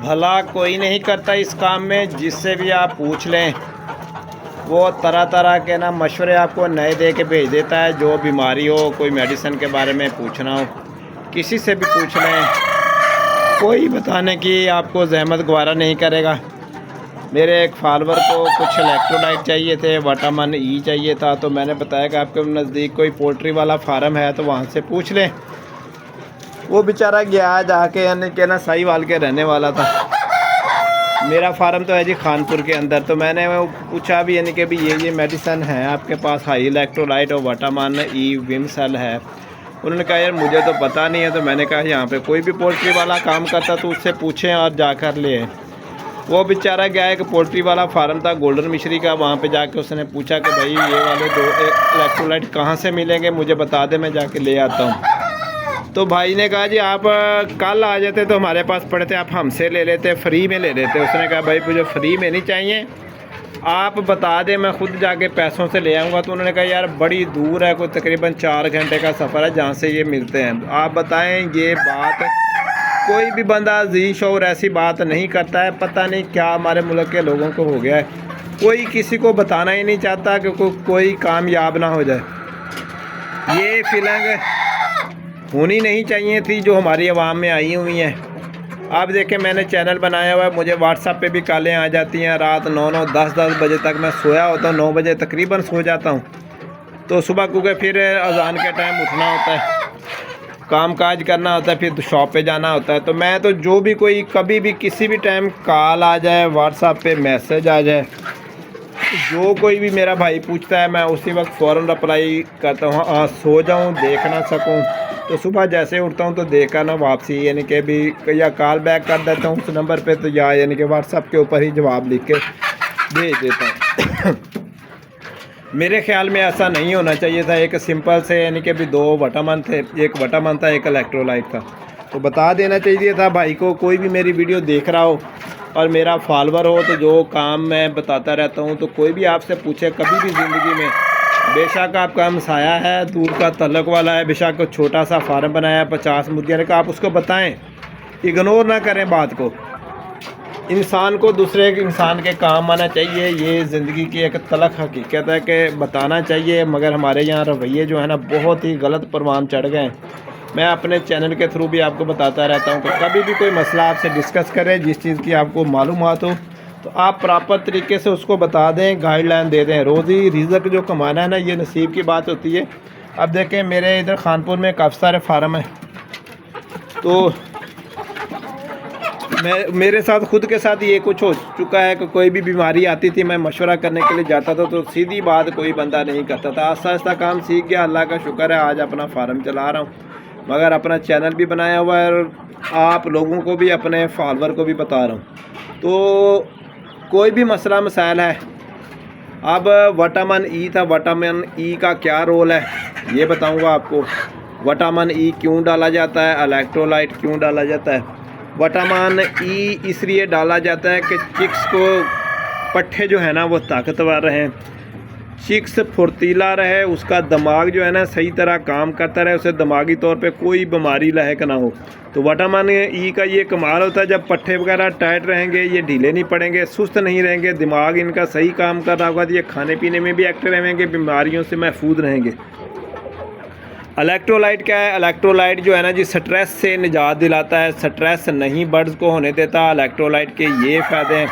भला कोई नहीं करता इस काम में। जिससे भी आप पूछ लें वो तरह तरह के ना मशवरे आपको नए दे के भेज देता है। जो बीमारी हो, कोई मेडिसिन के बारे में पूछना हो, किसी से भी पूछ लें, कोई बताने की आपको जहमत गवारा नहीं करेगा। मेरे एक फॉलोवर को कुछ इलेक्ट्रोलाइट चाहिए थे, विटामिन ई चाहिए था, तो मैंने बताया कि आपके नज़दीक कोई पोल्ट्री वाला फार्म है तो वहाँ से पूछ लें। वो बेचारा गया जाके, यानी कि ना साहिवाल के रहने वाला था। मेरा फार्म तो है जी खानपुर के अंदर। तो मैंने वो पूछा भी, यानी कि भी ये मेडिसन है आपके पास, हाई इलेक्ट्रोलाइट और विटामिन ई विम सेल है। उन्होंने कहा यार मुझे तो पता नहीं है। तो मैंने कहा यहाँ पे कोई भी पोल्ट्री वाला काम करता तो उससे पूछें और जाकर ले। वो बेचारा गया एक पोल्ट्री वाला फार्म था गोल्डन मिश्री का, वहाँ पे जाके उसने पूछा कि भाई ये वाले 2 इलेक्ट्रोलाइट कहाँ से मिलेंगे, मुझे बता दे, मैं जाके ले आता हूँ। तो भाई ने कहा जी आप कल आ जाते तो हमारे पास पड़े थे, आप हमसे ले लेते, फ्री में ले लेते। उसने कहा भाई मुझे फ्री में नहीं चाहिए, आप बता दें, मैं खुद जाके पैसों से ले आऊँगा। तो उन्होंने कहा यार बड़ी दूर है, कोई तकरीबन 4 घंटे का सफ़र है जहाँ से ये मिलते हैं। आप बताएं, ये बात कोई भी बंदा जी शोर ऐसी बात नहीं करता है। पता नहीं क्या हमारे मुल्क के लोगों को हो गया है, कोई किसी को बताना ही नहीं चाहता कि कोई कामयाब ना हो जाए। ये फीलिंग होनी नहीं चाहिए थी जो हमारी आवाम में आई हुई हैं। आप देखें मैंने चैनल बनाया हुआ है, मुझे व्हाट्सएप पे भी कॉलें आ जाती हैं। रात 9-9 10-10 बजे तक मैं सोया होता हूँ, 9 बजे तकरीबन सो जाता हूँ। तो सुबह क्योंकि फिर अजान के टाइम उठना होता है, काम काज करना होता है, फिर शॉप पे जाना होता है। तो मैं तो जो भी कोई कभी भी किसी भी टाइम कॉल आ जाए, व्हाट्सएप पे मैसेज आ जाए, जो कोई भी मेरा भाई पूछता है मैं उसी वक्त फ़ौरन रिप्लाई करता हूँ। हाँ सो जाऊँ, देख ना सकूँ, तो सुबह जैसे उठता हूँ तो देखा ना वापसी, यानी कि भी या कॉल बैक कर देता हूँ उस नंबर पे, तो या यानी कि व्हाट्सएप के ऊपर ही जवाब लिख के भेज देता हूँ। मेरे ख्याल में ऐसा नहीं होना चाहिए था। एक सिंपल से यानी कि भी 2 विटामिन थे, एक विटामिन था, एक इलेक्ट्रोलाइट था, तो बता देना चाहिए था भाई को। कोई भी मेरी वीडियो देख रहा हो और मेरा फॉलोवर हो, तो जो काम मैं बताता रहता हूँ, तो कोई भी आपसे पूछे कभी भी ज़िंदगी में, बेशक आपका हमसाया है, दूर का तल्लक वाला है, बेशक छोटा सा फार्म बनाया 50 मुर्गियाँ का, आप उसको बताएं, इग्नोर ना करें बात को। इंसान को दूसरे के इंसान के काम आना चाहिए, ये ज़िंदगी की एक तलख हकीकत है कि बताना चाहिए। मगर हमारे यहाँ रवैये जो है ना बहुत ही गलत परवान चढ़ गए हैं। मैं अपने चैनल के थ्रू भी आपको बताता रहता हूँ कि कभी भी कोई मसला आपसे डिस्कस करें, जिस चीज़ की आपको मालूमात हो, तो आप प्रॉपर तरीके से उसको बता दें, गाइडलाइन दे दें। रोज़ी रिज़्क जो कमाना है ना, ये नसीब की बात होती है। अब देखें मेरे इधर खानपुर में काफ़ी सारे फार्म हैं, तो मेरे साथ खुद के साथ ये कुछ हो चुका है कि कोई भी बीमारी आती थी, मैं मशवरा करने के लिए जाता था, तो सीधी बात कोई बंदा नहीं करता था। आस्ता आस्ता काम सीख गया, अल्लाह का शुक्र है, आज अपना फार्म चला रहा हूँ, मगर अपना चैनल भी बनाया हुआ है और आप लोगों को भी, अपने फॉलोवर को भी बता रहा हूँ। तो कोई भी मसला मसाइल है, अब विटामिन ई था, विटामिन ई का क्या रोल है ये बताऊँगा आपको। विटामिन ई क्यों डाला जाता है, इलेक्ट्रोलाइट क्यों डाला जाता है। विटामिन ई इसलिए डाला जाता है कि चिक्स को, पट्ठे जो है ना वो ताकतवर रहें, चिक्स फुर्तीला रहे, उसका दिमाग जो है ना सही तरह काम करता रहे, उसे दिमागी तौर पे कोई बीमारी लायक ना हो। तो विटामिन ई का ये कमाल होता है, जब पट्ठे वगैरह टाइट रहेंगे, ये ढीले नहीं पड़ेंगे, सुस्त नहीं रहेंगे, दिमाग इनका सही काम कर रहा होगा, तो ये खाने पीने में भी एक्टिव रहेंगे, बीमारियों से महफूज रहेंगे। इलेक्ट्रोलाइट क्या है, इलेक्ट्रोलाइट जो है ना जी स्ट्रेस से निजात दिलाता है, स्ट्रेस नहीं बर्ड्स को होने देता। इलेक्ट्रोलाइट के ये फ़ायदे हैं,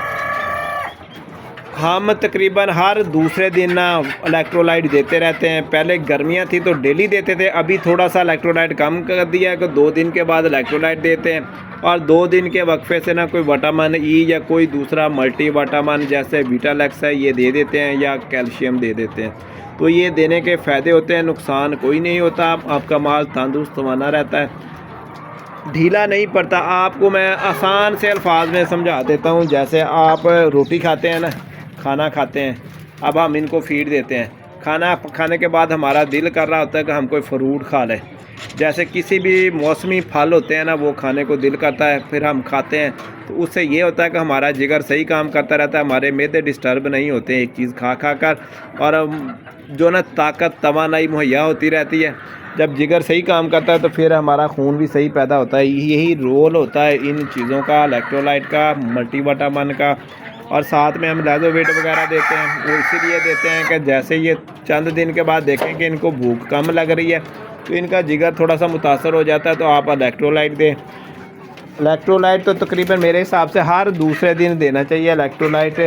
हम तकरीबन हर दूसरे दिन ना इलेक्ट्रोलाइट देते रहते हैं। पहले गर्मियां थी तो डेली देते थे, अभी थोड़ा सा इलेक्ट्रोलाइट कम कर दिया है कि 2 दिन के बाद इलेक्ट्रोलाइट देते हैं, और 2 दिन के वक्फे से ना कोई विटामिन ई या कोई दूसरा मल्टी विटामिन जैसे विटालैक्स है ये दे देते हैं, या कैल्शियम दे देते हैं। तो ये देने के फ़ायदे होते हैं, नुकसान कोई नहीं होता। आपका माल तंदुरुस्त बना रहता है, ढीला नहीं पड़ता। आपको मैं आसान से अल्फाज में समझा देता हूँ। जैसे आप रोटी खाते हैं ना, खाना खाते हैं, अब हम इनको फीड देते हैं, खाना खाने के बाद हमारा दिल कर रहा होता है कि हम कोई फ्रूट खा लें। जैसे किसी भी मौसमी फल होते हैं ना, वो खाने को दिल करता है, फिर हम खाते हैं, तो उससे ये होता है कि हमारा जिगर सही काम करता रहता है, हमारे मैदे डिस्टर्ब नहीं होते एक चीज़ खा खा कर, और जो ना ताकत तवानाई मुहैया होती रहती है। जब जिगर सही काम करता है तो फिर हमारा खून भी सही पैदा होता है। यही रोल होता है इन चीज़ों का, इलेक्ट्रोलाइट का, मल्टीविटामिन का। और साथ में हम लाइजोवेट वगैरह देते हैं, वो इसीलिए देते हैं कि जैसे ये चंद दिन के बाद देखें कि इनको भूख कम लग रही है तो इनका जिगर थोड़ा सा मुतासर हो जाता है, तो आप इलेक्ट्रोलाइट दें। इलेक्ट्रोलाइट तो तकरीबन मेरे हिसाब से हर दूसरे दिन देना चाहिए। इलेक्ट्रोलाइट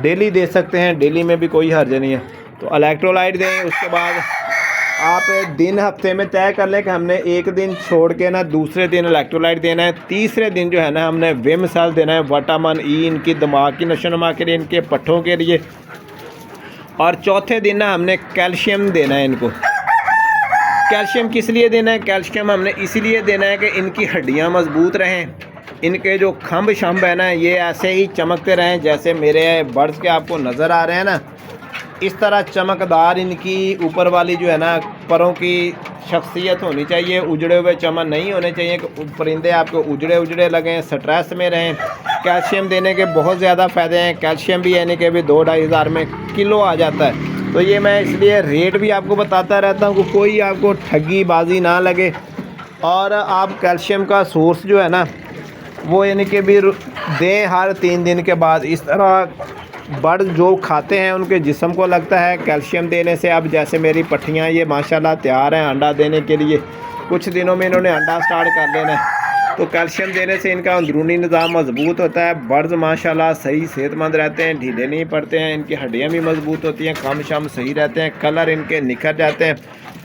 डेली दे सकते हैं, डेली में भी कोई हर्ज नहीं है, तो इलेक्ट्रोलाइट दें। उसके बाद आप दिन हफ्ते में तय कर लें कि हमने एक दिन छोड़ के ना दूसरे दिन इलेक्ट्रोलाइट देना है। तीसरे दिन जो है ना हमने विमसल देना है, विटामिन ई इनकी दिमाग की नशोनुमा के लिए, इनके पट्ठों के लिए। और चौथे दिन ना हमने कैल्शियम देना है इनको। कैल्शियम किस लिए देना है? कैल्शियम हमने इसीलिए देना है कि इनकी हड्डियाँ मजबूत रहें, इनके जो खम्भ शम्भ है ना ये ऐसे ही चमकते रहें जैसे मेरे बर्ड्स के आपको नज़र आ रहे हैं ना, इस तरह चमकदार इनकी ऊपर वाली जो है ना परों की शख्सियत होनी चाहिए। उजड़े हुए चमन नहीं होने चाहिए कि परिंदे आपको उजड़े उजड़े लगें, स्ट्रेस में रहें। कैल्शियम देने के बहुत ज़्यादा फ़ायदे हैं। कैल्शियम भी यानी कि भी 2-2.5 हज़ार में किलो आ जाता है। तो ये मैं इसलिए रेट भी आपको बताता रहता हूँ कि कोई आपको ठगी बाजी ना लगे। और आप कैल्शियम का सोर्स जो है ना वो यानी कि भी दें हर 3 दिन के बाद। इस तरह बर्ड जो खाते हैं उनके जिस्म को लगता है कैल्शियम देने से। अब जैसे मेरी पट्टियाँ ये माशाल्लाह तैयार हैं अंडा देने के लिए, कुछ दिनों में इन्होंने अंडा स्टार्ट कर देना है। तो कैल्शियम देने से इनका अंदरूनी निज़ाम मजबूत होता है। बर्ड्स माशाल्लाह सही सेहतमंद रहते हैं, ढीले नहीं पड़ते हैं, इनकी हड्डियाँ भी मजबूत होती हैं, कम शम सही रहते हैं, कलर इनके निखर जाते हैं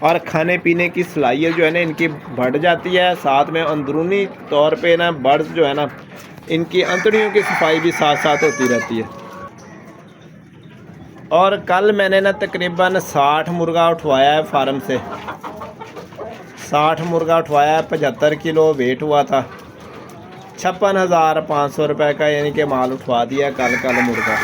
और खाने पीने की सलाहियत जो है ना इनकी बढ़ जाती है। साथ में अंदरूनी तौर पर ना बर्ड्स जो है ना इनकी अंतड़ियों की सफाई भी साथ साथ होती रहती है। और कल मैंने ना तकरीबन 60 मुर्गा उठवाया है फार्म से। 60 मुर्गा उठवाया है, 75 किलो वेट हुआ था। 56,500 रुपये का यानी कि माल उठवा दिया कल मुर्गा।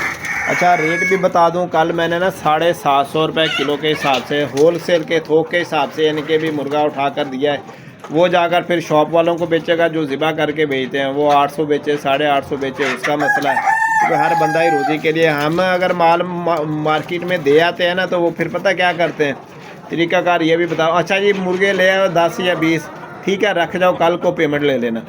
अच्छा रेट भी बता दूं, कल मैंने ना 750 रुपये किलो के हिसाब से, होल सेल के थोक के हिसाब से यानी कि भी मुर्गा उठा कर दिया है। वो जाकर फिर शॉप वालों को बेचेगा जो ज़िबा करके बेचते हैं, वो 800 बेचे 850 बेचे, उसका मसला है। तो हर बंदा ही रोज़ी के लिए। हम अगर माल मार्केट में दे आते हैं ना तो वो फिर पता क्या करते हैं, तरीक़ाकार ये भी बताओ। अच्छा जी मुर्गे ले आओ 10 या 20, ठीक है रख जाओ, कल को पेमेंट ले लेना।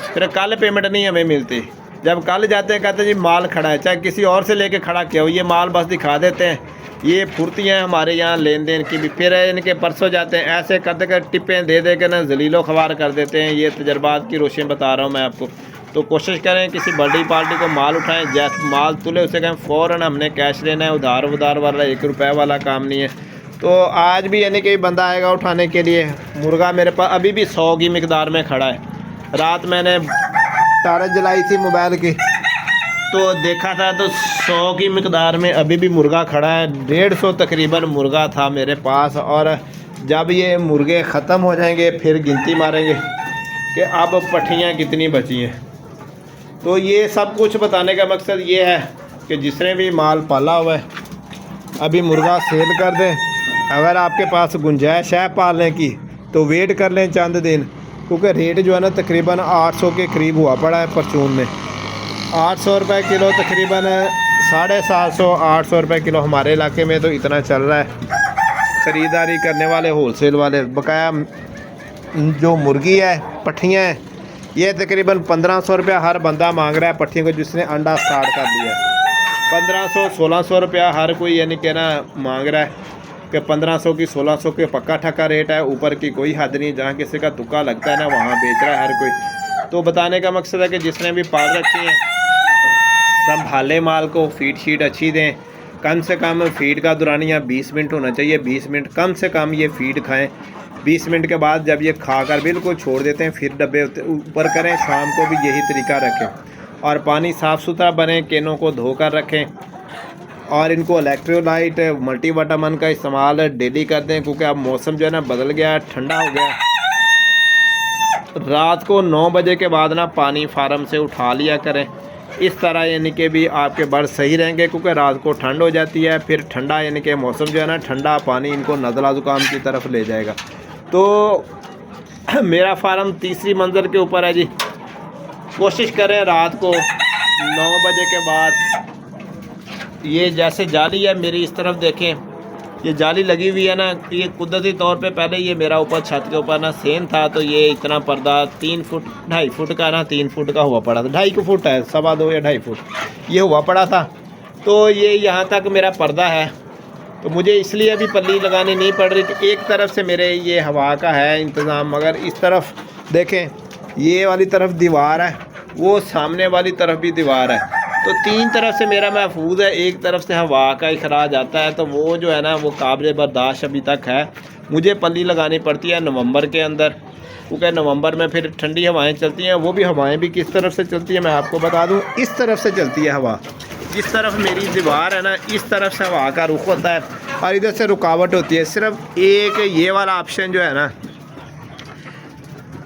फिर कल पेमेंट नहीं हमें मिलती। जब कल जाते हैं कहते हैं जी माल खड़ा है, चाहे किसी और से लेके खड़ा किया हो, ये माल बस दिखा देते हैं। ये फुर्तियाँ हैं हमारे यहाँ लेन देन की भी। फिर इनके परसों जाते हैं ऐसे करते कर टिप्पें दे दे के ना जलीलो ख़वार कर देते हैं। ये तजर्बात की रोशनी बता रहा हूँ मैं आपको। तो कोशिश करें किसी बड़ी पार्टी को माल उठाएं, जैसे माल तुले उसे कहें फ़ौरन हमने कैश लेना है, उधार वाला 1 रुपये वाला काम नहीं है। तो आज भी यानी कि बंदा आएगा उठाने के लिए। मुर्गा मेरे पास अभी भी 100 की मिकदार में खड़ा है। रात मैंने टारच जलाई थी मोबाइल की तो देखा था तो 100 की मिकदार में अभी भी मुर्गा खड़ा है। 150 तकरीबन मुर्गा था मेरे पास। और जब ये मुर्गे ख़त्म हो जाएंगे फिर गिनती मारेंगे कि अब पट्टियाँ कितनी बची हैं। तो ये सब कुछ बताने का मकसद ये है कि जिसने भी माल पाला हुआ है अभी मुर्गा सेल कर दें। अगर आपके पास गुंजाइश है पालने की तो वेट कर लें चंद दिन, क्योंकि रेट जो है ना तकरीबन 800 के करीब हुआ पड़ा है परचून में। 800 रुपये किलो तकरीबन 750-800 रुपये किलो हमारे इलाके में तो इतना चल रहा है। ख़रीदारी करने वाले होलसेल वाले बकाया जो मुर्गी है पट्ठियाँ हैं ये तकरीबन 1500 रुपया हर बंदा मांग रहा है पट्ठियों को, जिसने अंडा स्टार्ट कर दिया है। 1500-1600 रुपया हर कोई यानी कि ना मांग रहा है कि 1500 की 1600 के पक्का ठक्का रेट है, ऊपर की कोई हद नहीं। जहाँ किसी का तुक्का लगता है ना वहाँ बेच रहा है हर कोई। तो बताने का मकसद है कि जिसने भी पाल रखी हैं संभाले माल को, फीड शीट अच्छी दें। कम से कम फीड का दुरानिया 20 मिनट होना चाहिए। 20 मिनट कम से कम ये फीड खाएं। 20 मिनट के बाद जब ये खाकर बिल्कुल छोड़ देते हैं फिर डब्बे ऊपर करें। शाम को भी यही तरीका रखें और पानी साफ़ सुथरा बने, केनों को धोकर रखें। और इनको इलेक्ट्रोलाइट मल्टीविटामिन का इस्तेमाल डेली कर दें, क्योंकि अब मौसम जो है ना बदल गया, ठंडा हो गया। रात को 9 बजे के बाद ना पानी फार्म से उठा लिया करें। इस तरह यानी कि भी आपके बर्ड सही रहेंगे, क्योंकि रात को ठंड हो जाती है। फिर ठंडा यानी कि मौसम जो है ना ठंडा पानी इनको नज़ला ज़ुकाम की तरफ ले जाएगा। तो मेरा फार्म तीसरी मंजिल के ऊपर है जी। कोशिश करें रात को 9 बजे के बाद, ये जैसे जाली है मेरी इस तरफ देखें, ये जाली लगी हुई है ना, ये कुदरती तौर पे पहले ये मेरा ऊपर छत के ऊपर ना सेम था, तो ये इतना पर्दा 3 फुट 2.5 फुट का ना 3 फुट का हुआ पड़ा था, 2.5 फुट है, 2.25 या 2.5 फुट ये हुआ पड़ा था। तो ये यहाँ तक मेरा पर्दा है, तो मुझे इसलिए अभी पल्ली लगानी नहीं पड़ रही थी। एक तरफ से मेरे ये हवा का है इंतज़ाम, मगर इस तरफ देखें ये वाली तरफ दीवार है, वो सामने वाली तरफ भी दीवार है, तो 3 तरफ से मेरा महफूज है। एक तरफ से हवा का इखराज आता है, तो वो जो है ना वो काबिल बर्दाश्त अभी तक है। मुझे पल्ली लगानी पड़ती है नवंबर के अंदर, क्योंकि नवंबर में फिर ठंडी हवाएं चलती हैं। वो भी हवाएं भी किस तरफ से चलती है मैं आपको बता दूं, इस तरफ से चलती है हवा। जिस तरफ मेरी दीवार है ना, इस तरफ से हवा का रुख होता है और इधर से रुकावट होती है। सिर्फ एक ये वाला ऑप्शन जो है ना,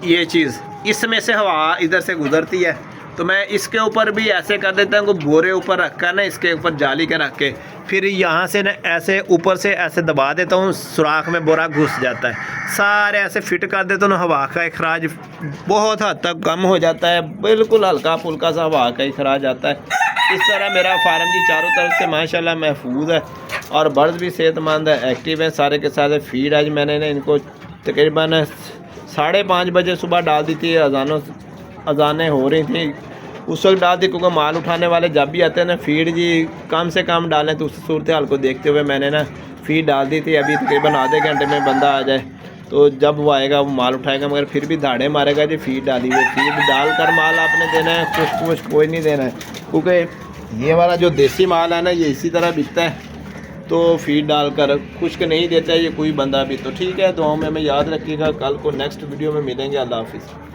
ये चीज़ इसमें से हवा इधर से गुजरती है, तो मैं इसके ऊपर भी ऐसे कर देता हूँ, बोरे ऊपर रख कर ना, इसके ऊपर जाली के रख के फिर यहाँ से ना ऐसे ऊपर से ऐसे दबा देता हूँ, सुराख में बोरा घुस जाता है। सारे ऐसे फिट कर देता हूँ, हवा का इखराज बहुत हद तक कम हो जाता है, बिल्कुल हल्का फुल्का सा हवा का इखराज आता है। इस तरह मेरा फार्म जी चारों तरफ से माशाल्लाह महफूज है और बर्ड्स भी सेहतमंद है, एक्टिव है सारे के सारे। फीड आज मैंने ना इनको तकरीबन 5:30 बजे सुबह डाल दी थी, अजानें हो रही थी उस वक्त डाल दी, क्योंकि माल उठाने वाले जब भी आते हैं ना फीड जी कम से कम डालें, तो उस सूरत हाल को देखते हुए मैंने ना फीड डाल दी थी। अभी तकरीबन आधे घंटे में बंदा आ जाए, तो जब वो आएगा वो माल उठाएगा, मगर फिर भी धाड़े मारेगा जी फीड डाली हुई। फीड डाल कर माल आपने देना है, खुश्क कोई नहीं देना है, क्योंकि ये वाला जो देसी माल है ना ये इसी तरह बिकता है, तो फीड डालकर खुश्क नहीं देता है ये कोई बंदा भी। तो ठीक है, दुआओं में हमें याद रखिएगा, कल को नेक्स्ट वीडियो में मिलेंगे। अल्लाह हाफिज़।